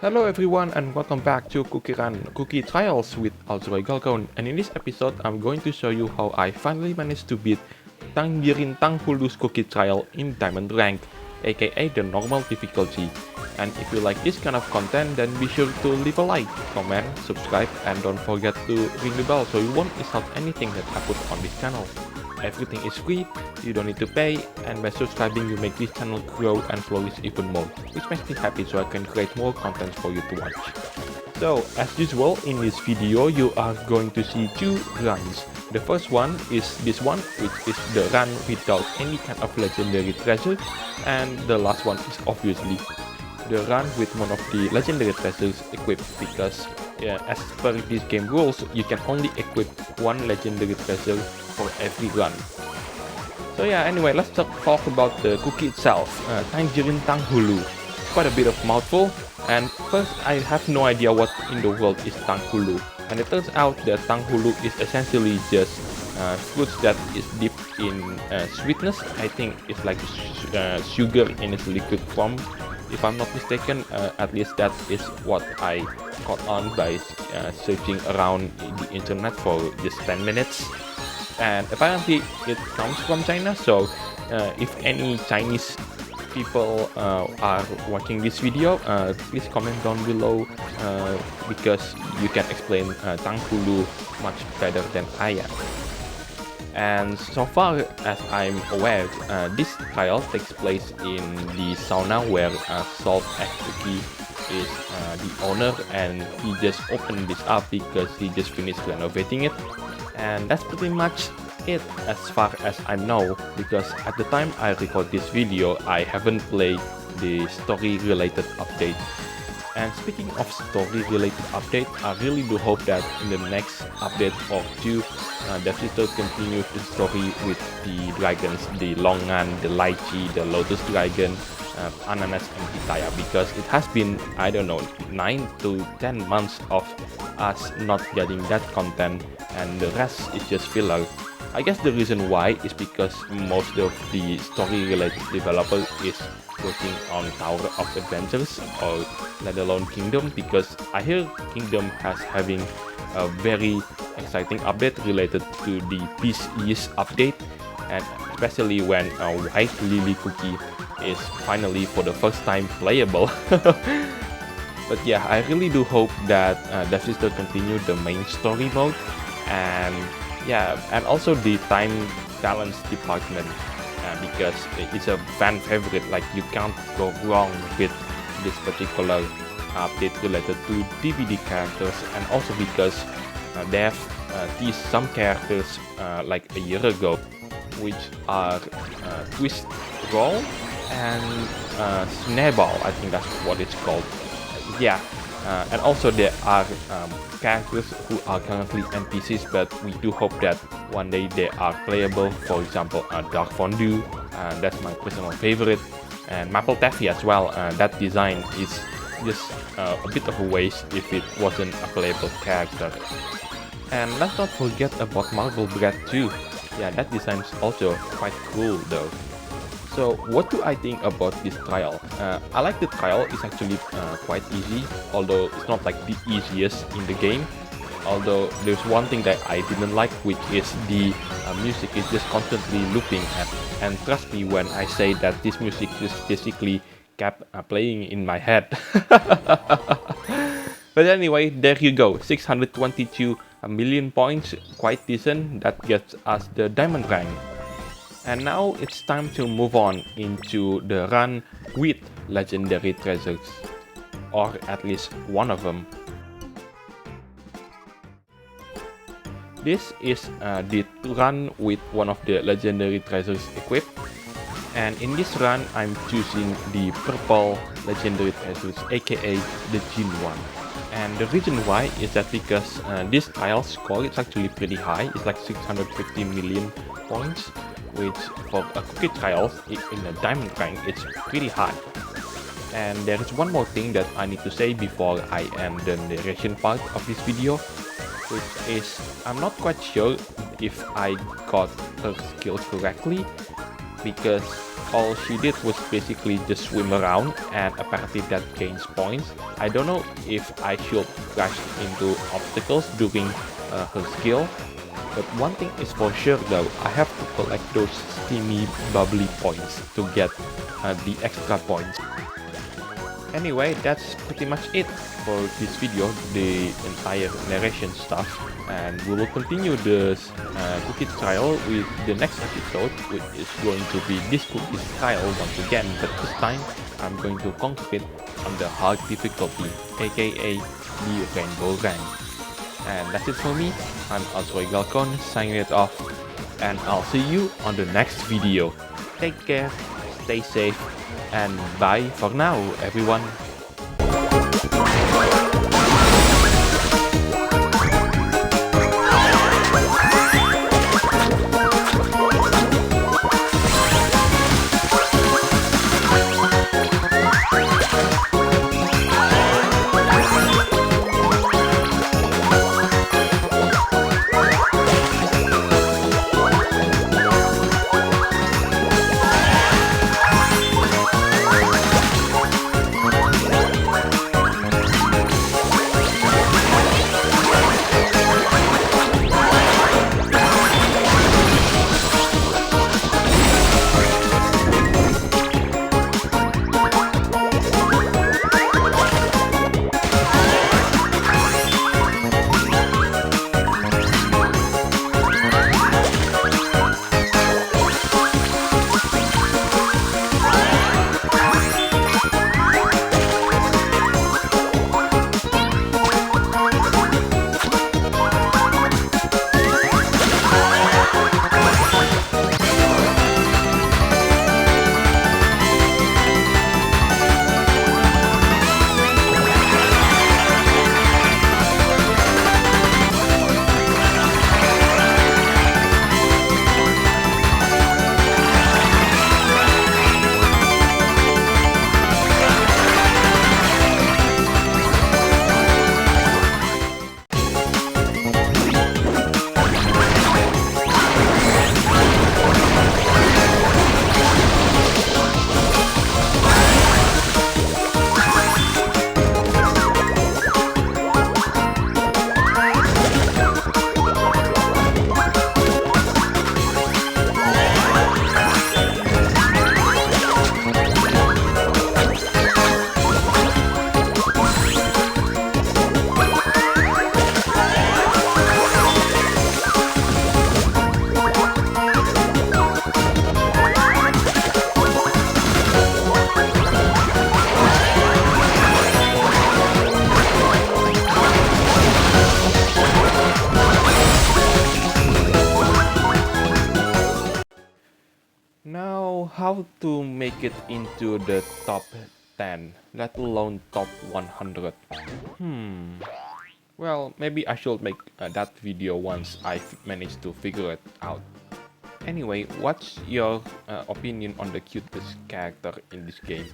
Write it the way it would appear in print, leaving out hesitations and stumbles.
Hello everyone and welcome back to CookieRun Cookie Trials with Alzroy Galcon, and in this episode I'm going to show you how I finally managed to beat Tangerine Tanghulu's Cookie Trial in DiamondRank, aka the normal difficulty. And if you like this kind of content, then be sure to leave a like, comment, subscribe, and don't forget to ring the bell so you won't miss out anything that I put on this channel. Everything is free, you don't need to pay, and by subscribing you make this channel grow and flourish even more, which makes me happy so I can create more content for you to watch. So, as usual, in this video you are going to see two runs. The first one is this one, which is the run without any kind of legendary treasure, and the last one is obviously the run with one of the legendary treasures equipped, because as per this game rules, you can only equip one legendary treasure for every run. So yeah, anyway, let's talk about the cookie itself, Tangerine Tanghulu. It's quite a bit of mouthful, and first I have no idea what in the world is Tanghulu, and it turns out that Tanghulu is essentially just fruits that is dipped in sweetness. I think it's like sugar in its liquid form, if I'm not mistaken. At least that is what I caught on by searching around the internet for just 10 minutes. And apparently it comes from China, so if any Chinese people are watching this video, please comment down below, because you can explain Tanghulu much better than I am. And so far as I'm aware, this trial takes place in the sauna where Salt Cookie is the owner, and he just opened this up because he just finished renovating it. And that's pretty much it as far as I know, because at the time I record this video I haven't played the story related update. And speaking of story related update, I really do hope that in the next update or two, Devsisters continues the story with the dragons, the Longan, the Lychee, the Lotus Dragon, Ananas and Pitaya, because it has been, I don't know, 9 to 10 months of us not getting that content, and the rest is just filler. I guess the reason why is because most of the story related developer is working on Tower of Adventures, or let alone Kingdom, because I hear Kingdom has having a very exciting update related to the Peace East update, and especially when White Lily Cookie is finally for the first time playable. But yeah, I really do hope that Devsisters continue the main story mode, and yeah, and also the time balance department, because it's a fan favorite. Like, you can't go wrong with this particular update related to DVD characters, and also because they have teased some characters like a year ago, which are Twist Roll and Snowball, I think that's what it's called. Yeah, and also there are characters who are currently NPCs, but we do hope that one day they are playable. For example, Dark Fondue, that's my personal favorite, and Maple Taffy as well. That design is just a bit of a waste if it wasn't a playable character. And let's not forget about Marble Bread too. Yeah, that design is also quite cool though. So what do I think about this trial? I like the trial. It's actually quite easy, although it's not like the easiest in the game. Although there's one thing that I didn't like, which is the music is just constantly looping, and trust me when I say that this music just basically kept playing in my head. But anyway, there you go, 622 million points, quite decent. That gets us the diamond rank. And now it's time to move on into the run with legendary treasures, or at least one of them. This is the run with one of the legendary treasures equipped, and in this run I'm choosing the purple legendary treasures, aka the Gin one. And the reason why is that because this trial score is actually pretty high. It's like 650 million points, which for a cookie trial in a diamond rank, it's pretty high. And there is one more thing that I need to say before I end the narration part of this video, which is I'm not quite sure if I got her skills correctly, because all she did was basically just swim around, and apparently that gains points. I don't know if I should crash into obstacles during her skill, but one thing is for sure though, I have to collect those steamy bubbly points to get the extra points. Anyway, that's pretty much it for this video, the entire narration stuff, and we will continue this cookie trial with the next episode, which is going to be this cookie trial once again, but this time I'm going to conquer it on the hard difficulty, aka the rainbow rank. And that's it for me. I'm Galcon signing it off, and I'll see you on the next video. Take care, stay safe, and bye for now, everyone. Now, how to make it into the top 10, let alone top 100? Well, maybe I should make that video once I manage to figure it out. Anyway, what's your opinion on the cutest character in this game?